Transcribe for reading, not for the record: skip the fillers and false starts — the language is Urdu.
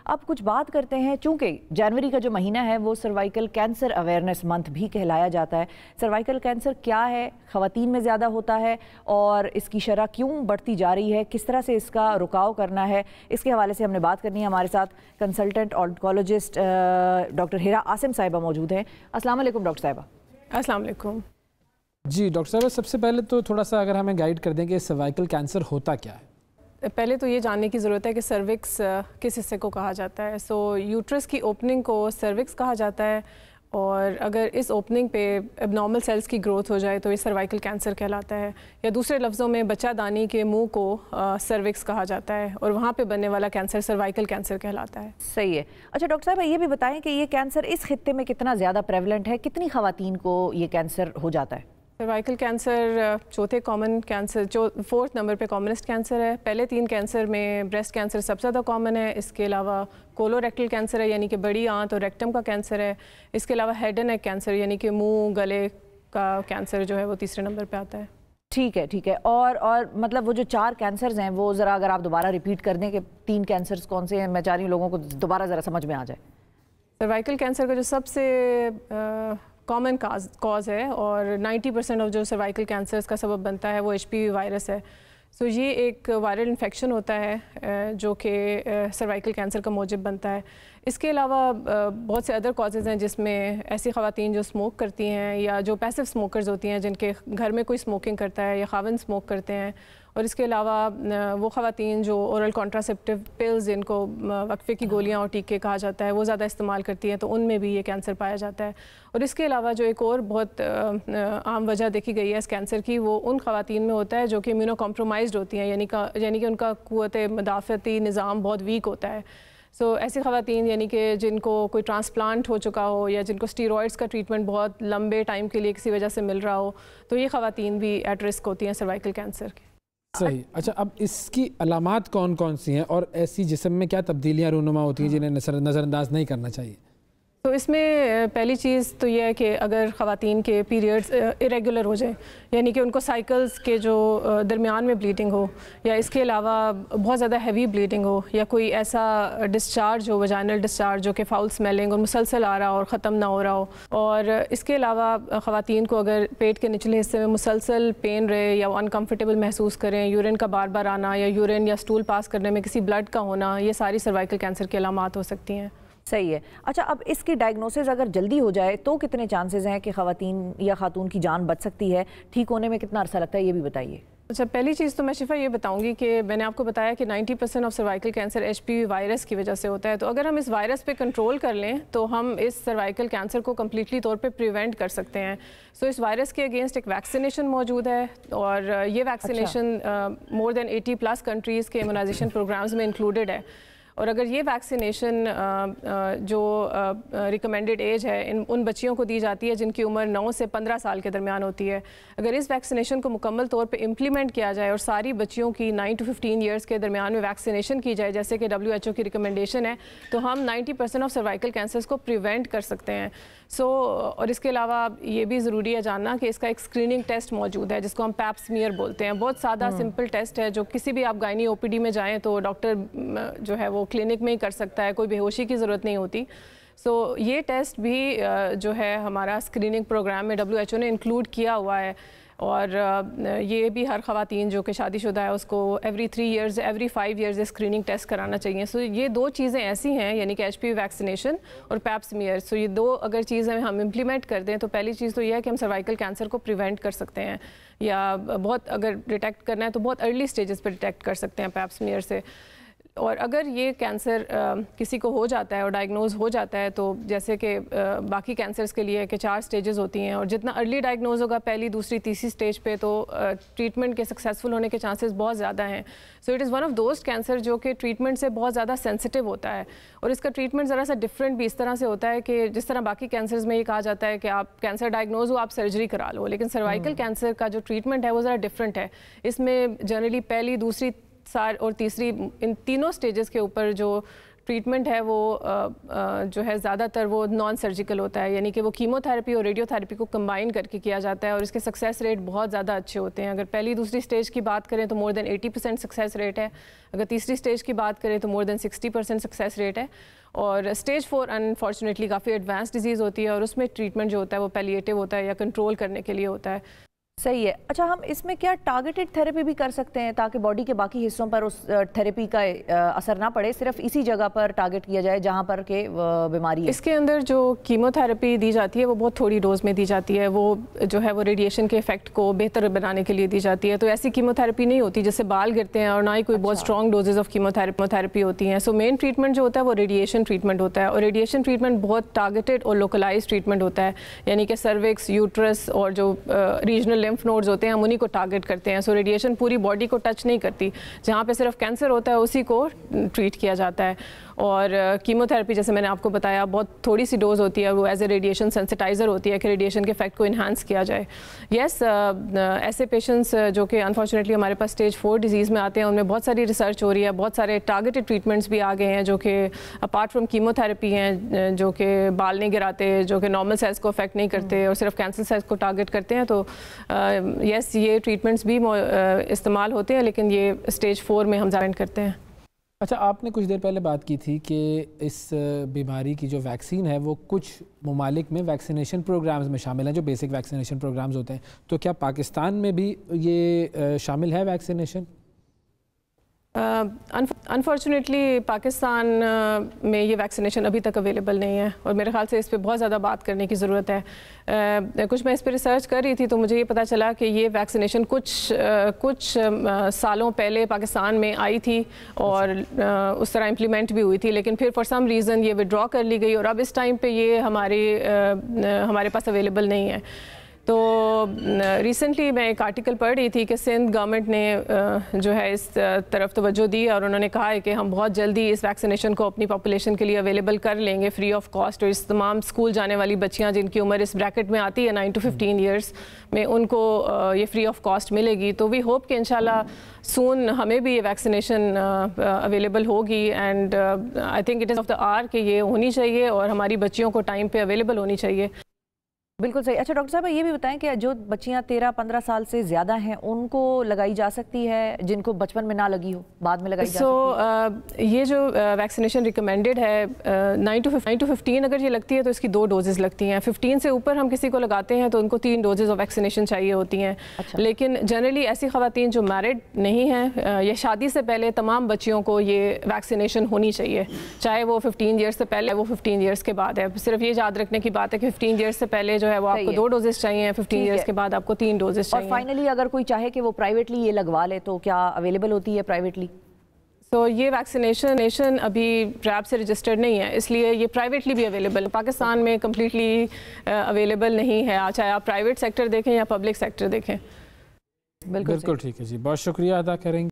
اب کچھ بات کرتے ہیں، چونکہ جنوری کا جو مہینہ ہے وہ سروائیکل کینسر اویئرنیس منتھ بھی کہلایا جاتا ہے۔ سروائیکل کینسر کیا ہے، خواتین میں زیادہ ہوتا ہے اور اس کی شرح کیوں بڑھتی جا رہی ہے، کس طرح سے اس کا رکاو کرنا ہے، اس کے حوالے سے ہم نے بات کرنی ہے۔ ہمارے ساتھ کنسلٹنٹ آنکولوجسٹ ڈاکٹر ہیرا عاصم صاحبہ موجود ہیں۔ السلام علیکم ڈاکٹر صاحبہ۔ السلام علیکم۔ جی ڈاکٹر صاحب، سب سے پہلے تو تھوڑا سا اگر ہمیں گائیڈ کر دیں کہ سروائیکل کینسر ہوتا کیا ہے؟ پہلے تو یہ جاننے کی ضرورت ہے کہ سروکس کس حصے کو کہا جاتا ہے۔ یوٹرس کی اوپننگ کو سروکس کہا جاتا ہے، اور اگر اس اوپننگ پہ اب نارمل سیلز کی گروتھ ہو جائے تو یہ سروائیکل کینسر کہلاتا ہے، یا دوسرے لفظوں میں بچہ دانی کے منہ کو سروکس کہا جاتا ہے، اور وہاں پہ بننے والا کینسر سروائیکل کینسر کہلاتا ہے۔ صحیح ہے۔ اچھا ڈاکٹر صاحب، یہ بھی بتائیں کہ یہ کینسر اس خطے میں کتنا زیادہ پریولنٹ ہے، کتنی خواتین کو یہ کینسر ہو جاتا ہے؟ سروائیکل کینسر چوتھے کامن کینسر، 4 نمبر پہ کامنسٹ کینسر ہے۔ پہلے 3 کینسر میں بریسٹ کینسر سب سے زیادہ کامن ہے، اس کے علاوہ کولوریکٹل کینسر ہے یعنی کہ بڑی آنت اور ریکٹم کا کینسر ہے، اس کے علاوہ ہیڈ اینڈ نیک کینسر یعنی کہ منہ گلے کا کینسر جو ہے وہ تیسرے نمبر پہ آتا ہے۔ ٹھیک ہے۔ اور مطلب وہ جو 4 کینسرز ہیں وہ ذرا اگر آپ دوبارہ ریپیٹ کر دیں کہ 3 کینسرز کون سے ہیں، میں چاہ رہی ہوں لوگوں کو دوبارہ ذرا سمجھ میں آ جائے۔ سروائیکل کینسر کا جو سب سے کامن کاز ہے اور 90% آف جو سروائیکل کینسرز کا سبب بنتا ہے وہ HPV وائرس ہے۔ یہ ایک وائرل انفیکشن ہوتا ہے جو کہ سروائیکل کینسر کا موجب بنتا ہے۔ اس کے علاوہ بہت سے ادر کازز ہیں جس میں ایسی خواتین جو اسموک کرتی ہیں یا جو پیسو اسموکرز ہوتی ہیں جن کے گھر میں کوئی اسموکنگ کرتا ہے یا خاوند اسموک کرتے ہیں، اور اس کے علاوہ وہ خواتین جو اورل کانٹراسیپٹیو پلز جن کو وقفے کی گولیاں اور ٹیکے کہا جاتا ہے وہ زیادہ استعمال کرتی ہیں، تو ان میں بھی یہ کینسر پایا جاتا ہے۔ اور اس کے علاوہ جو ایک اور بہت عام وجہ دیکھی گئی ہے اس کینسر کی، وہ ان خواتین میں ہوتا ہے جو کہ امیونو کمپرومائزڈ ہوتی ہیں، یعنی کہ ان کا قوت مدافعتی نظام بہت ویک ہوتا ہے۔ ایسی خواتین یعنی کہ جن کو کوئی ٹرانسپلانٹ ہو چکا ہو یا جن کو اسٹیرائڈس کا ٹریٹمنٹ بہت لمبے ٹائم کے لیے کسی وجہ سے مل رہا ہو، تو یہ خواتین بھی ایٹ رسک ہوتی ہیں سروائیکل کینسر کے۔ صحیح۔ اچھا، اب اس کی علامات کون کون سی ہیں اور ایسی جسم میں کیا تبدیلیاں رونما ہوتی ہیں جنہیں نظر انداز نہیں کرنا چاہیے؟ تو اس میں پہلی چیز تو یہ ہے کہ اگر خواتین کے پیریڈز اریگولر ہو جائیں، یعنی کہ ان کو سائیکلز کے جو درمیان میں بلیڈنگ ہو، یا اس کے علاوہ بہت زیادہ ہیوی بلیڈنگ ہو، یا کوئی ایسا ڈسچارج ہو، ویجائنل ڈسچارج جو کہ فاؤل سمیلنگ اور مسلسل آ رہا ہو اور ختم نہ ہو رہا ہو، اور اس کے علاوہ خواتین کو اگر پیٹ کے نچلے حصے میں مسلسل پین رہے یا انکمفرٹیبل محسوس کریں، یورین کا بار بار آنا یا یورین یا سٹول پاس کرنے میں کسی بلڈ کا ہونا، یہ ساری سروائیکل کینسر کی علامات ہو سکتی ہیں۔ صحیح ہے۔ اچھا، اب اس کی ڈائگنوسس اگر جلدی ہو جائے تو کتنے چانسز ہیں کہ خواتین یا خاتون کی جان بچ سکتی ہے؟ ٹھیک ہونے میں کتنا عرصہ لگتا ہے، یہ بھی بتائیے۔ اچھا، پہلی چیز تو میں شفا یہ بتاؤں گی کہ میں نے آپ کو بتایا کہ 90% of cervical cancer HPV virus کی وجہ سے ہوتا ہے، تو اگر ہم اس وائرس پہ کنٹرول کر لیں تو ہم اس سروائیکل کینسر کو کمپلیٹلی طور پہ پریونٹ کر سکتے ہیں۔ اس وائرس کے اگینسٹ ایک ویکسینیشن موجود ہے، اور یہ ویکسینیشن مور دین 80+ کنٹریز کے امیونائزیشن پروگرامز میں انکلوڈیڈ ہے۔ اور اگر یہ ویکسینیشن جو ریکمینڈڈ ایج ہے ان بچیوں کو دی جاتی ہے جن کی عمر 9 سے 15 سال کے درمیان ہوتی ہے، اگر اس ویکسینیشن کو مکمل طور پہ امپلیمنٹ کیا جائے اور ساری بچیوں کی 9 to 15 ایئرس کے درمیان میں ویکسینیشن کی جائے جیسے کہ WHO کی ریکمنڈیشن ہے، تو ہم 90% آف سروائیکل کینسرز کو پریونٹ کر سکتے ہیں۔ اور اس کے علاوہ یہ بھی ضروری ہے جاننا کہ اس کا ایک اسکریننگ ٹیسٹ موجود ہے جس کو ہم پیپ سمیئر بولتے ہیں۔ بہت سادہ سمپل ٹیسٹ ہے جو کسی بھی آپ گائنی OPD میں جائیں تو ڈاکٹر جو ہے وہ کلینک میں ہی کر سکتا ہے، کوئی بے ہوشی کی ضرورت نہیں ہوتی۔ یہ ٹیسٹ بھی جو ہے ہمارا اسکریننگ پروگرام میں WHO نے انکلوڈ کیا ہوا ہے، اور یہ بھی ہر خواتین جو کہ شادی شدہ ہے اس کو every 3 years every 5 years screening test کرانا چاہیے۔ یہ 2 چیزیں ایسی ہیں، یعنی کہ HPV ویکسینیشن اور پیپ سمیئر۔ یہ 2 اگر چیزیں ہم امپلیمنٹ کر دیں تو پہلی چیز تو یہ ہے کہ ہم سروائیکل کینسر کو پریونٹ کر سکتے ہیں، یا بہت اگر ڈیٹیکٹ کرنا ہے تو بہت ارلی سٹیجز پہ ڈیٹیکٹ کر سکتے ہیں پیپ سمیئر سے۔ اور اگر یہ کینسر کسی کو ہو جاتا ہے اور ڈائگنوز ہو جاتا ہے تو جیسے کہ باقی کینسرز کے لیے کہ 4 سٹیجز ہوتی ہیں، اور جتنا ارلی ڈائگنوز ہوگا پہلی، دوسری، تیسری سٹیج پہ تو ٹریٹمنٹ کے سکسیزفل ہونے کے چانسز بہت زیادہ ہیں۔ It is one of those cancer جو کہ ٹریٹمنٹ سے بہت زیادہ سینسٹیو ہوتا ہے، اور اس کا ٹریٹمنٹ ذرا سا ڈفرینٹ بھی اس طرح سے ہوتا ہے کہ جس طرح باقی کینسرز میں یہ کہا جاتا ہے کہ آپ کینسر ڈائگنوز ہو آپ سرجری کرا لو، لیکن سروائیکل کینسر کا جو ٹریٹمنٹ ہے وہ ذرا ڈفرینٹ ہے۔ اس میں جنرلی پہلی، دوسری اور تیسری ان تینوں سٹیجز کے اوپر جو ٹریٹمنٹ ہے وہ جو ہے زیادہ تر وہ نان سرجیکل ہوتا ہے, یعنی کہ وہ کیمو تھراپی اور ریڈیو تھراپی کو کمبائن کر کے کیا جاتا ہے, اور اس کے سکسیس ریٹ بہت زیادہ اچھے ہوتے ہیں. اگر پہلی دوسری سٹیج کی بات کریں تو مور دین 80% سکسیس ریٹ ہے, اگر تیسری سٹیج کی بات کریں تو مور دین 60% سکسیس ریٹ ہے. اور اسٹیج 4 انفارچونیٹلی کافی ایڈوانس ڈیزیز ہوتی ہے, اور اس میں ٹریٹمنٹ جو ہوتا ہے وہ پیلیٹیو ہوتا ہے یا کنٹرول کرنے کے لیے ہوتا ہے. صحیح ہے. اچھا, ہم اس میں کیا ٹارگیٹڈ تھیراپی بھی کر سکتے ہیں تاکہ باڈی کے باقی حصوں پر اس تھیراپی کا اثر نہ پڑے, صرف اسی جگہ پر ٹارگیٹ کیا جائے جہاں پر کہ بیماری ہے؟ اس کے اندر جو کیمو تھراپی دی جاتی ہے وہ بہت تھوڑی ڈوز میں دی جاتی ہے, وہ جو ہے وہ ریڈیشن کے افیکٹ کو بہتر بنانے کے لیے دی جاتی ہے. تو ایسی کیمو تھراپی نہیں ہوتی جس سے بال گرتے ہیں, اور نہ ہی کوئی بہت strong doses of chemo therapy ہوتی ہیں. سو مین ٹریٹمنٹ جو ہوتا ہے وہ ریڈیشن ٹریٹمنٹ ہوتا ہے, اور ریڈیشن ٹریٹمنٹ بہت ٹارگیٹڈ اور لوکلائز ٹریٹمنٹ ہوتا ہے, یعنی کہ سروکس, یوٹرس اور جو ریجنل لمف نوڈز ہوتے ہیں ہم انہیں کو ٹارگیٹ کرتے ہیں. سو ریڈیشن پوری باڈی کو ٹچ نہیں کرتی, جہاں پہ صرف کینسر ہوتا ہے اسی کو ٹریٹ کیا جاتا ہے. اور کیمو تھراپی جیسے میں نے آپ کو بتایا بہت تھوڑی سی ڈوز ہوتی ہے, وہ ایز اے ریڈیشن سینسٹائزر ہوتی ہے کہ ریڈیشن کے افیکٹ کو انہانس کیا جائے. یس, ایسے پیشنٹس جو کہ انفارچونیٹلی ہمارے پاس اسٹیج 4 ڈیزیز میں آتے ہیں, ان میں بہت ساری ریسرچ ہو رہی ہے, بہت سارے ٹارگیٹڈ ٹریٹمنٹس بھی آ گئے ہیں جو کہ اپارٹ فرام کیمو تھراپی ہیں, جو کہ بال نہیں گراتے, جو کہ نارمل سیلس کو افیکٹ نہیں کرتے اور صرف کینسر سیلس کو ٹارگیٹ کرتے ہیں. تو یس, یہ ٹریٹمنٹس بھی استعمال ہوتے ہیں, لیکن یہ اسٹیج 4 میں ہم زیادہ کرتے ہیں. اچھا, آپ نے کچھ دیر پہلے بات کی تھی کہ اس بیماری کی جو ویکسین ہے وہ کچھ ممالک میں ویکسینیشن پروگرامز میں شامل ہیں, جو بیسک ویکسینیشن پروگرامز ہوتے ہیں, تو کیا پاکستان میں بھی یہ شامل ہے ویکسینیشن؟ انفارچونیٹلی پاکستان میں یہ ویکسینیشن ابھی تک اویلیبل نہیں ہے, اور میرے خیال سے اس پہ بہت زیادہ بات کرنے کی ضرورت ہے. کچھ میں اس پہ ریسرچ کر رہی تھی تو مجھے یہ پتہ چلا کہ یہ ویکسینیشن کچھ سالوں پہلے پاکستان میں آئی تھی اور اس طرح امپلیمنٹ بھی ہوئی تھی, لیکن پھر فار سم ریزن یہ ودرا کر لی گئی, اور اب اس ٹائم پہ یہ ہمارے پاس اویلیبل نہیں ہے. تو ریسنٹلی میں ایک آرٹیکل پڑھ رہی تھی کہ سندھ گورنمنٹ نے جو ہے اس طرف توجہ دی, اور انہوں نے کہا ہے کہ ہم بہت جلدی اس ویکسینیشن کو اپنی پاپولیشن کے لیے اویلیبل کر لیں گے فری آف کاسٹ, اور اس تمام اسکول جانے والی بچیاں جن کی عمر اس بریکٹ میں آتی ہے 9 to 15 ایئرس میں, ان کو یہ فری آف کاسٹ ملے گی. تو وی ہوپ کہ انشاءاللہ سون ہمیں بھی یہ ویکسینیشن اویلیبل ہوگی, and I think it is of the hour کہ یہ ہونی چاہیے اور ہماری بچیوں کو ٹائم پہ اویلیبل ہونی چاہیے. بالکل صحیح. اچھا ڈاکٹر صاحب, یہ بھی بتائیں کہ جو بچیاں 13-15 سال سے زیادہ ہیں ان کو لگائی جا سکتی ہے, جن کو بچپن میں نہ لگی ہو بعد میں لگائی جا سکتی ہے؟ یہ جو ویکسینیشن ریکمینڈڈ ہے 9 to 15 اگر یہ لگتی ہے تو اس کی 2 ڈوزز لگتی ہیں. 15 سے اوپر ہم کسی کو لگاتے ہیں تو ان کو 3 ڈوزز آف ویکسینیشن چاہیے ہوتی ہیں. لیکن جنرلی ایسی خواتین جو میرڈ نہیں ہیں یا شادی سے پہلے, تمام بچیوں کو یہ ویکسینیشن ہونی چاہیے, چاہے وہ 15 ایئرس سے پہلے وہ 15 ایئرس کے بعد ہے. صرف یہ یاد رکھنے کی بات ہے کہ 15 ایئرس سے پہلے جو ہے وہ آپ کو 2 ڈوزز چاہیے, 15 ایئرس کے بعد آپ کو 3 ڈوزز چاہیے. اور فائنلی اگر کوئی چاہے کہ وہ پرائیویٹلی یہ لگوا لے تو کیا اویلیبل ہوتی ہے پرائیویٹلی؟ تو یہ ویکسینیشن ابھی ریپ سے رجسٹرڈ نہیں ہے, اس لیے یہ پرائیویٹلی بھی اویلیبل ہے. پاکستان میں کمپلیٹلی اویلیبل نہیں ہے, چاہے آپ پرائیویٹ سیکٹر دیکھیں یا پبلک سیکٹر دیکھیں. بالکل ٹھیک ہے جی, بہت شکریہ ادا کریں گے.